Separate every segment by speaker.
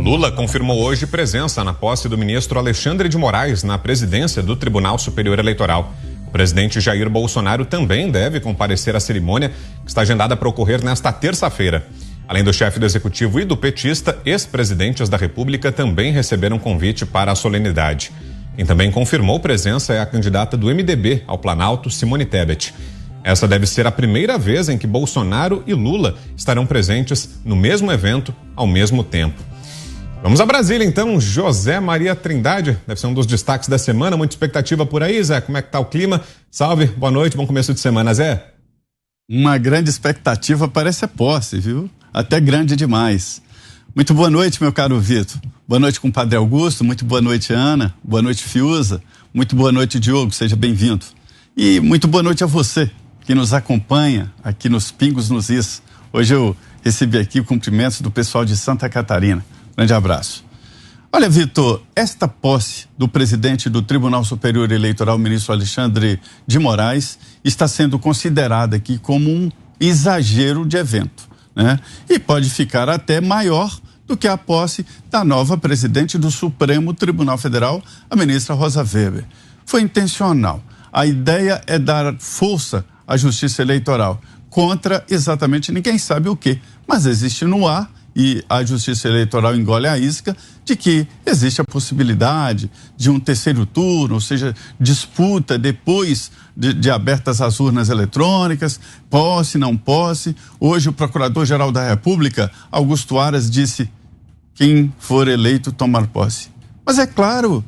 Speaker 1: Lula confirmou hoje presença na posse do ministro Alexandre de Moraes na presidência do Tribunal Superior Eleitoral. O presidente Jair Bolsonaro também deve comparecer à cerimônia, que está agendada para ocorrer nesta terça-feira. Além do chefe do executivo e do petista, ex-presidentes da República também receberam convite para a solenidade. Quem também confirmou presença é a candidata do MDB ao Planalto, Simone Tebet. Essa deve ser a primeira vez em que Bolsonaro e Lula estarão presentes no mesmo evento ao mesmo tempo. Vamos a Brasília, então. José Maria Trindade, deve ser um dos destaques da semana. Muita expectativa por aí, Zé. Como é que tá o clima? Salve, boa noite, bom começo de semana, Zé.
Speaker 2: Uma grande expectativa parece a posse, viu? Até grande demais. Muito boa noite, meu caro Vitor. Boa noite, compadre Augusto. Muito boa noite, Ana. Boa noite, Fiuza. Muito boa noite, Diogo. Seja bem-vindo. E muito boa noite a você, que nos acompanha aqui nos Pingos nos Is. Hoje eu recebi aqui cumprimentos do pessoal de Santa Catarina. Grande abraço. Olha, Vitor, esta posse do presidente do Tribunal Superior Eleitoral, ministro Alexandre de Moraes, está sendo considerada aqui como um exagero de evento, né? E pode ficar até maior do que a posse da nova presidente do Supremo Tribunal Federal, a ministra Rosa Weber. Foi intencional. A ideia é dar força à justiça eleitoral contra exatamente ninguém sabe o quê, mas existe no ar, e a Justiça Eleitoral engole a isca, de que existe a possibilidade de um terceiro turno, ou seja, disputa depois de abertas as urnas eletrônicas, posse, não posse. Hoje o Procurador-Geral da República, Augusto Aras, disse: quem for eleito tomar posse. Mas é claro,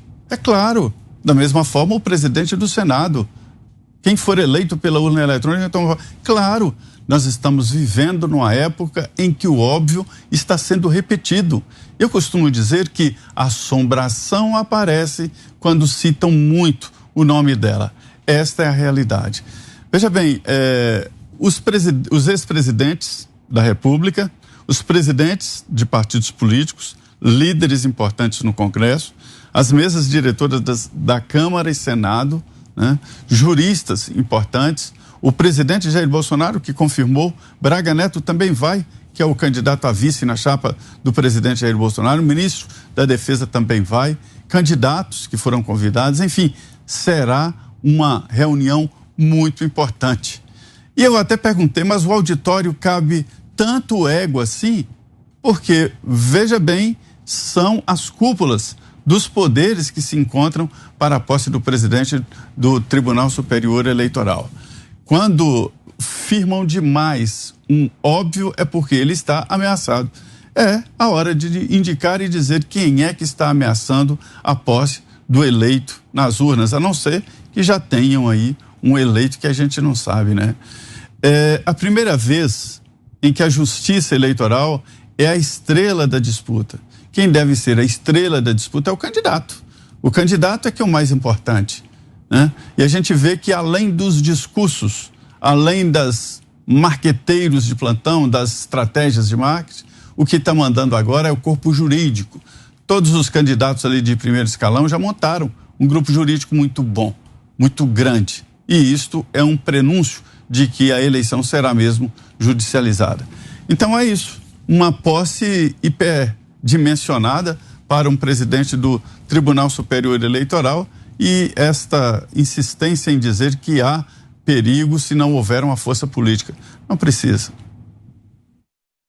Speaker 2: da mesma forma o presidente do Senado, quem for eleito pela urna eletrônica toma posse. Claro, nós estamos vivendo numa época em que o óbvio está sendo repetido. Eu costumo dizer que a assombração aparece quando citam muito o nome dela. Esta é a realidade. Veja bem, os ex-presidentes da República, os presidentes de partidos políticos, líderes importantes no Congresso, as mesas diretoras da Câmara e Senado, né, juristas importantes, o presidente Jair Bolsonaro, que confirmou, Braga Neto também vai, que é o candidato a vice na chapa do presidente Jair Bolsonaro, o ministro da Defesa também vai, candidatos que foram convidados, enfim, será uma reunião muito importante. E eu até perguntei, mas o auditório cabe tanto ego assim? Porque, veja bem, são as cúpulas dos poderes que se encontram para a posse do presidente do Tribunal Superior Eleitoral. Quando firmam demais um óbvio, é porque ele está ameaçado. É a hora de indicar e dizer quem é que está ameaçando a posse do eleito nas urnas, a não ser que já tenham aí um eleito que a gente não sabe, né? É a primeira vez em que a justiça eleitoral é a estrela da disputa. Quem deve ser a estrela da disputa é o candidato. O candidato é que é o mais importante, né? E a gente vê que além dos discursos, além das marqueteiros de plantão, das estratégias de marketing, o que está mandando agora é o corpo jurídico. Todos os candidatos ali de primeiro escalão já montaram um grupo jurídico muito bom, muito grande. E isto é um prenúncio de que a eleição será mesmo judicializada. Então é isso, uma posse hiperdimensionada para um presidente do Tribunal Superior Eleitoral, e esta insistência em dizer que há perigo se não houver uma força política. Não precisa.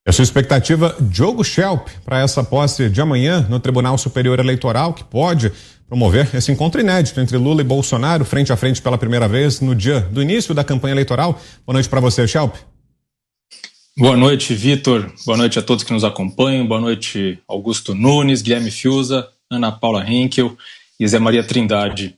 Speaker 1: A sua expectativa, Diogo Schelp, para essa posse de amanhã no Tribunal Superior Eleitoral, que pode promover esse encontro inédito entre Lula e Bolsonaro, frente a frente pela primeira vez no dia do início da campanha eleitoral. Boa noite para você, Schelp.
Speaker 3: Boa noite, Vitor. Boa noite a todos que nos acompanham. Boa noite, Augusto Nunes, Guilherme Fiuza, Ana Paula Henkel e Zé Maria Trindade.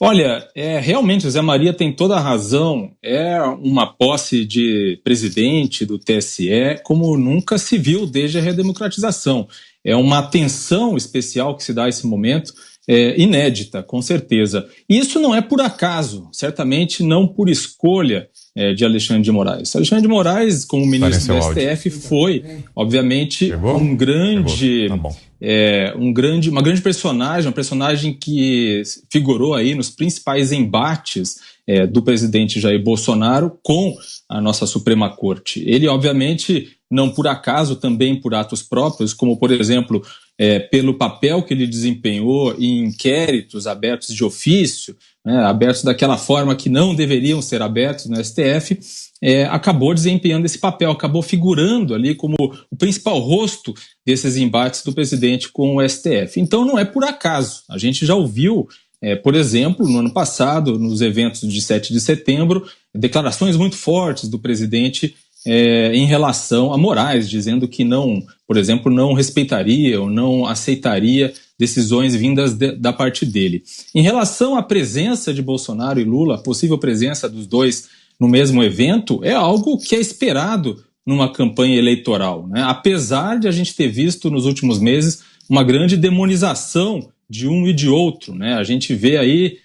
Speaker 3: Olha, realmente o Zé Maria tem toda a razão, é uma posse de presidente do TSE como nunca se viu desde a redemocratização. É uma atenção especial que se dá a esse momento, inédita, com certeza. E isso não é por acaso, certamente não por escolha de Alexandre de Moraes. Alexandre de Moraes, como ministro do STF, foi, obviamente, uma grande personagem, uma personagem que figurou aí nos principais embates do presidente Jair Bolsonaro com a nossa Suprema Corte. Ele, obviamente, não por acaso, também por atos próprios, como, por exemplo, pelo papel que ele desempenhou em inquéritos abertos de ofício, né, abertos daquela forma que não deveriam ser abertos no STF, acabou desempenhando esse papel, acabou figurando ali como o principal rosto desses embates do presidente com o STF. Então não é por acaso. A gente já ouviu, por exemplo, no ano passado, nos eventos de 7 de setembro, declarações muito fortes do presidente em relação a Moraes, dizendo que não, por exemplo, não respeitaria ou não aceitaria decisões vindas da parte dele. Em relação à presença de Bolsonaro e Lula, a possível presença dos dois no mesmo evento, é algo que é esperado numa campanha eleitoral, né? Apesar de a gente ter visto nos últimos meses uma grande demonização de um e de outro, né? A gente vê aí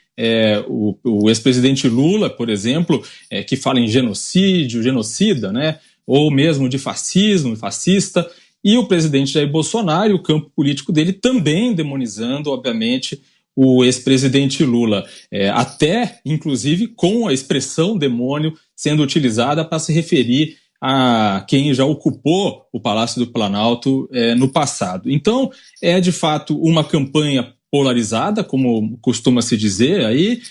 Speaker 3: o ex-presidente Lula, por exemplo, que fala em genocídio, genocida, né? Ou mesmo de fascismo, fascista, e o presidente Jair Bolsonaro, o campo político dele também demonizando, obviamente, o ex-presidente Lula, até, inclusive, com a expressão demônio sendo utilizada para se referir a quem já ocupou o Palácio do Planalto no passado. Então, é de fato uma campanha polarizada, como costuma se dizer, aí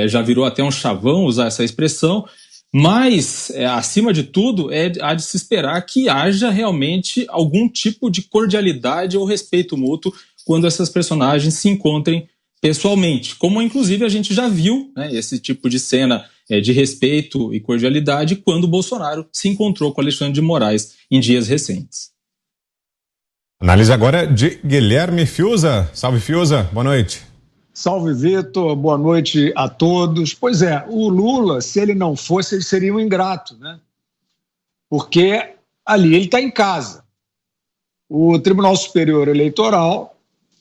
Speaker 3: já virou até um chavão usar essa expressão, mas, acima de tudo, há de se esperar que haja realmente algum tipo de cordialidade ou respeito mútuo quando essas personagens se encontrem pessoalmente, como inclusive a gente já viu, né, esse tipo de cena de respeito e cordialidade quando o Bolsonaro se encontrou com Alexandre de Moraes em dias recentes.
Speaker 1: Análise agora de Guilherme Fiuza. Salve, Fiuza, boa noite.
Speaker 4: Salve, Vitor, boa noite a todos. Pois é, o Lula, se ele não fosse, ele seria um ingrato, né? Porque ali ele está em casa. O Tribunal Superior Eleitoral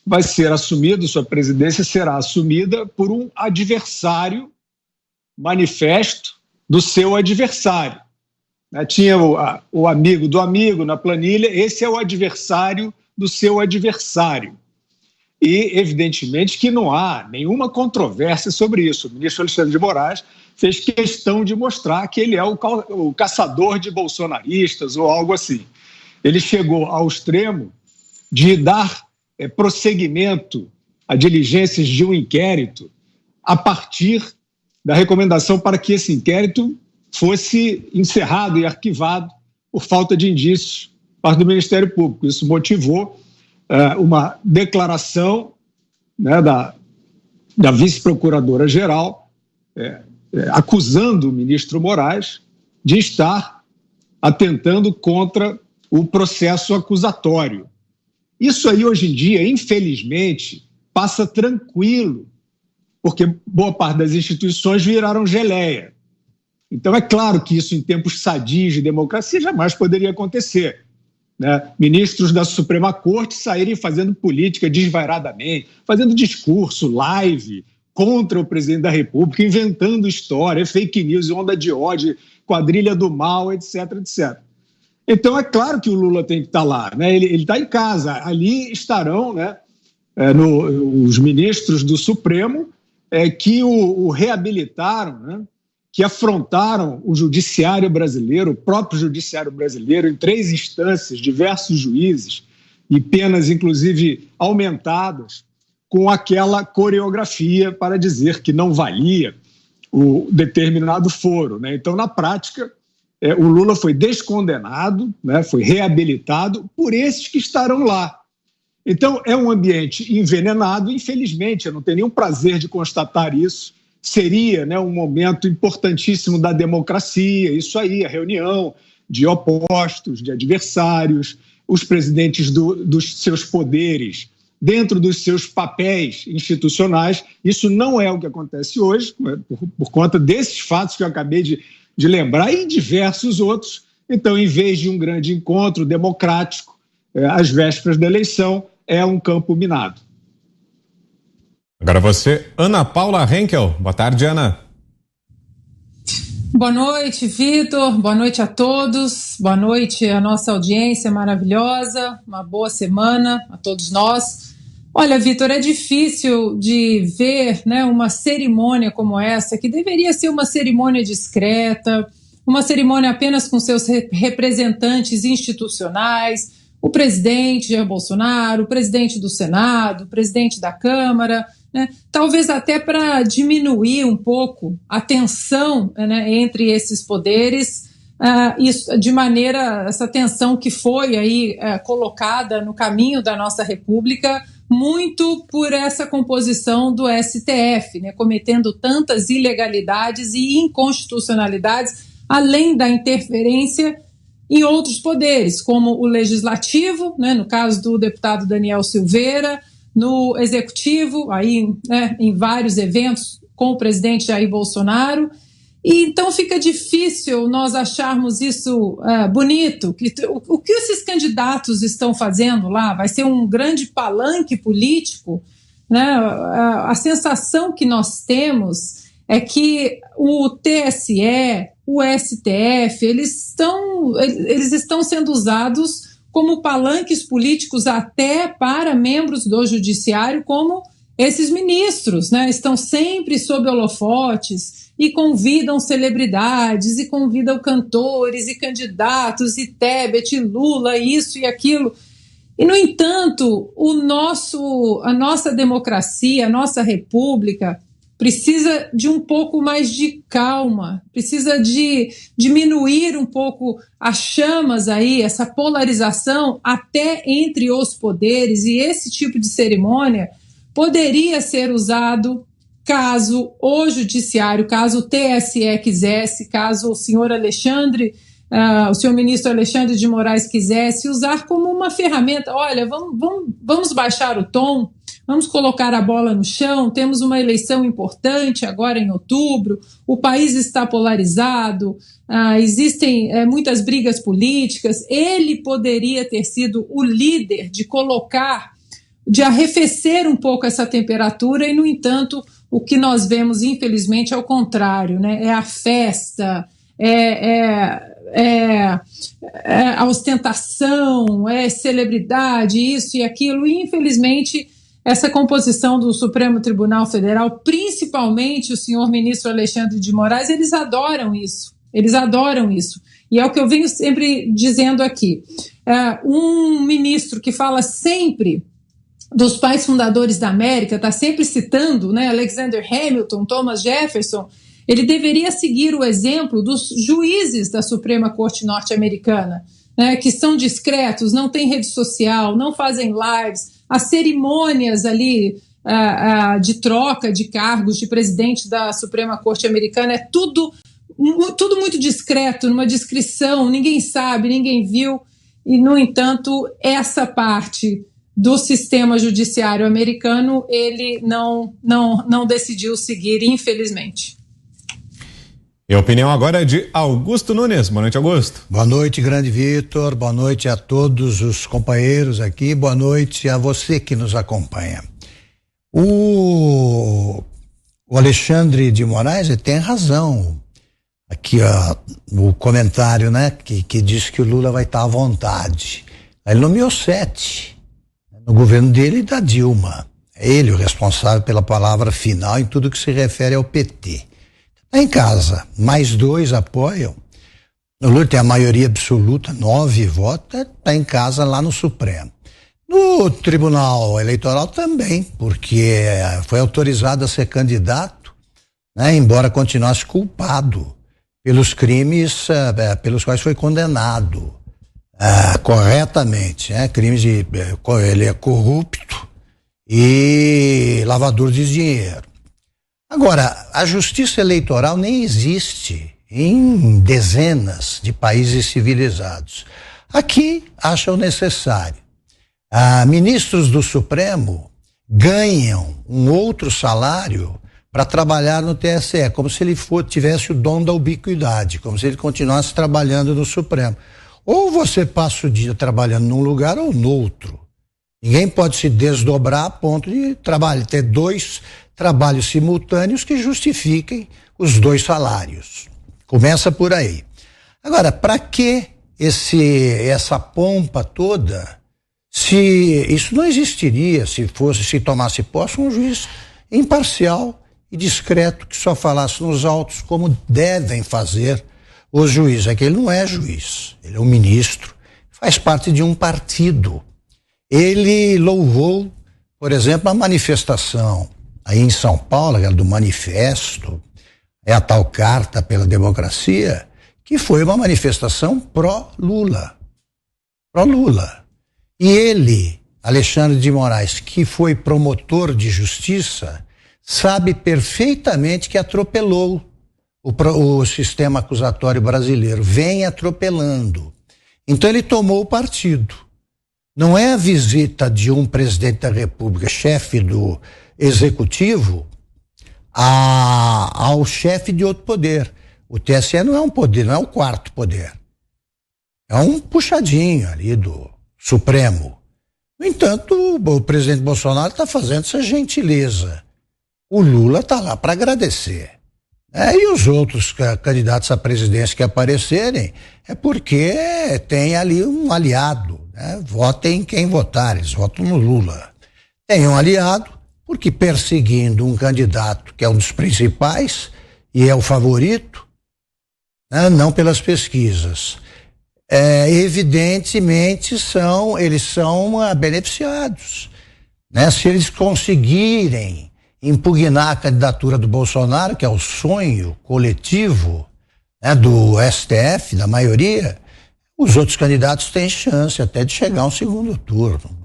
Speaker 4: vai ser assumido, sua presidência será assumida por um adversário manifesto do seu adversário. Tinha o amigo do amigo na planilha, esse é o adversário do seu adversário. E, evidentemente, que não há nenhuma controvérsia sobre isso. O ministro Alexandre de Moraes fez questão de mostrar que ele é o caçador de bolsonaristas ou algo assim. Ele chegou ao extremo de dar prosseguimento a diligências de um inquérito a partir da recomendação para que esse inquérito fosse encerrado e arquivado por falta de indícios por parte do Ministério Público. Isso motivou uma declaração, né, da vice-procuradora-geral acusando o ministro Moraes de estar atentando contra o processo acusatório. Isso aí, hoje em dia, infelizmente, passa tranquilo, porque boa parte das instituições viraram geleia. Então, é claro que isso, em tempos sadios de democracia, jamais poderia acontecer, né? Ministros da Suprema Corte saírem fazendo política desvairadamente, fazendo discurso, live, contra o presidente da República, inventando história, fake news, onda de ódio, quadrilha do mal, etc, etc. Então, é claro que o Lula tem que estar lá, né? Ele está em casa. Ali estarão, né, os ministros do Supremo que o reabilitaram, né, que afrontaram o judiciário brasileiro, o próprio judiciário brasileiro, em 3 instâncias, diversos juízes, e penas, inclusive, aumentadas, com aquela coreografia para dizer que não valia o determinado foro, né? Então, na prática, o Lula foi descondenado, né, foi reabilitado por esses que estarão lá. Então, é um ambiente envenenado, infelizmente, eu não tenho nenhum prazer de constatar isso. Seria, né, um momento importantíssimo da democracia, isso aí, a reunião de opostos, de adversários, os presidentes dos seus poderes, dentro dos seus papéis institucionais. Isso não é o que acontece hoje, por conta desses fatos que eu acabei de lembrar e diversos outros. Então, em vez de um grande encontro democrático, às vésperas da eleição, é um campo minado.
Speaker 1: Agora você, Ana Paula Henkel. Boa tarde, Ana.
Speaker 5: Boa noite, Vitor. Boa noite a todos. Boa noite à nossa audiência maravilhosa. Uma boa semana a todos nós. Olha, Vitor, é difícil de ver, né, uma cerimônia como essa, que deveria ser uma cerimônia discreta, uma cerimônia apenas com seus representantes institucionais, o presidente Jair Bolsonaro, o presidente do Senado, o presidente da Câmara, né? Talvez até para diminuir um pouco a tensão, né, entre esses poderes, isso, de maneira, essa tensão que foi aí colocada no caminho da nossa República, muito por essa composição do STF, né, cometendo tantas ilegalidades e inconstitucionalidades, além da interferência em outros poderes, como o Legislativo, né, no caso do deputado Daniel Silveira, no Executivo, aí, né, em vários eventos com o presidente Jair Bolsonaro. E então fica difícil nós acharmos isso bonito. O que esses candidatos estão fazendo lá vai ser um grande palanque político, né? A sensação que nós temos é que o TSE, o STF, eles estão sendo usados como palanques políticos até para membros do judiciário, como esses ministros, né? Estão sempre sob holofotes e convidam celebridades, e convidam cantores e candidatos, e Tebet, e Lula, isso e aquilo. E, no entanto, a nossa democracia, a nossa república, precisa de um pouco mais de calma, precisa de diminuir um pouco as chamas aí, essa polarização até entre os poderes, e esse tipo de cerimônia poderia ser usado caso o judiciário, caso o TSE quisesse, caso o senhor o senhor ministro Alexandre de Moraes quisesse usar como uma ferramenta. Olha, vamos baixar o tom, vamos colocar a bola no chão, temos uma eleição importante agora em outubro, o país está polarizado, existem muitas brigas políticas. Ele poderia ter sido o líder de arrefecer um pouco essa temperatura, e, no entanto, o que nós vemos, infelizmente, é o contrário, né? É a festa, a ostentação, celebridade, isso e aquilo, e, infelizmente, essa composição do Supremo Tribunal Federal, principalmente o senhor ministro Alexandre de Moraes, eles adoram isso, e é o que eu venho sempre dizendo aqui. Um ministro que fala sempre dos pais fundadores da América, está sempre citando, né, Alexander Hamilton, Thomas Jefferson, ele deveria seguir o exemplo dos juízes da Suprema Corte norte-americana, né, que são discretos, não têm rede social, não fazem lives, as cerimônias ali de troca de cargos de presidente da Suprema Corte americana é tudo muito discreto, numa discrição, ninguém sabe, ninguém viu, e, no entanto, essa parte do sistema judiciário americano, ele não decidiu seguir, infelizmente.
Speaker 1: E a opinião agora é de Augusto Nunes. Boa noite, Augusto.
Speaker 6: Boa noite, grande Vitor. Boa noite a todos os companheiros aqui. Boa noite a você que nos acompanha. O Alexandre de Moraes, ele tem razão. Aqui, ó, o comentário, né, que diz que o Lula vai estar à vontade. Ele nomeou 7. No governo dele e da Dilma. É ele o responsável pela palavra final em tudo que se refere ao PT. Está em casa, mais 2 apoiam. O Lula tem a maioria absoluta, 9 votos, está em casa lá no Supremo. No Tribunal Eleitoral também, porque foi autorizado a ser candidato, né, embora continuasse culpado pelos crimes pelos quais foi condenado. Corretamente, né? Crimes de ele é corrupto e lavador de dinheiro. Agora, a justiça eleitoral nem existe em dezenas de países civilizados. Aqui acham necessário. Ministros do Supremo ganham um outro salário para trabalhar no TSE, como se ele tivesse o dom da ubiquidade, como se ele continuasse trabalhando no Supremo. Ou você passa o dia trabalhando num lugar ou no outro. Ninguém pode se desdobrar a ponto de ter 2 trabalhos simultâneos que justifiquem os 2 salários. Começa por aí. Agora, para que essa pompa toda, se isso não existiria se tomasse posse um juiz imparcial e discreto que só falasse nos autos como devem fazer os juízes? É que ele não é juiz, ele é um ministro, faz parte de um partido. Ele louvou, por exemplo, a manifestação aí em São Paulo, aquela do manifesto, é a tal Carta pela Democracia, que foi uma manifestação pró-Lula. Pró-Lula. E ele, Alexandre de Moraes, que foi promotor de justiça, sabe perfeitamente que atropelou o sistema acusatório brasileiro, vem atropelando. Então ele tomou o partido. Não é a visita de um presidente da República, chefe do executivo, ao chefe de outro poder. O TSE não é um poder, não é o quarto poder. É um puxadinho ali do Supremo. No entanto, o presidente Bolsonaro está fazendo essa gentileza. O Lula está lá para agradecer. E os outros candidatos à presidência que aparecerem é porque tem ali um aliado. Votem quem votar, eles votam no Lula. Tem um aliado, porque perseguindo um candidato que é um dos principais e é o favorito, não pelas pesquisas, evidentemente eles são beneficiados. Se eles conseguirem impugnar a candidatura do Bolsonaro, que é o sonho coletivo do STF, da maioria, os outros candidatos têm chance até de chegar a um segundo turno.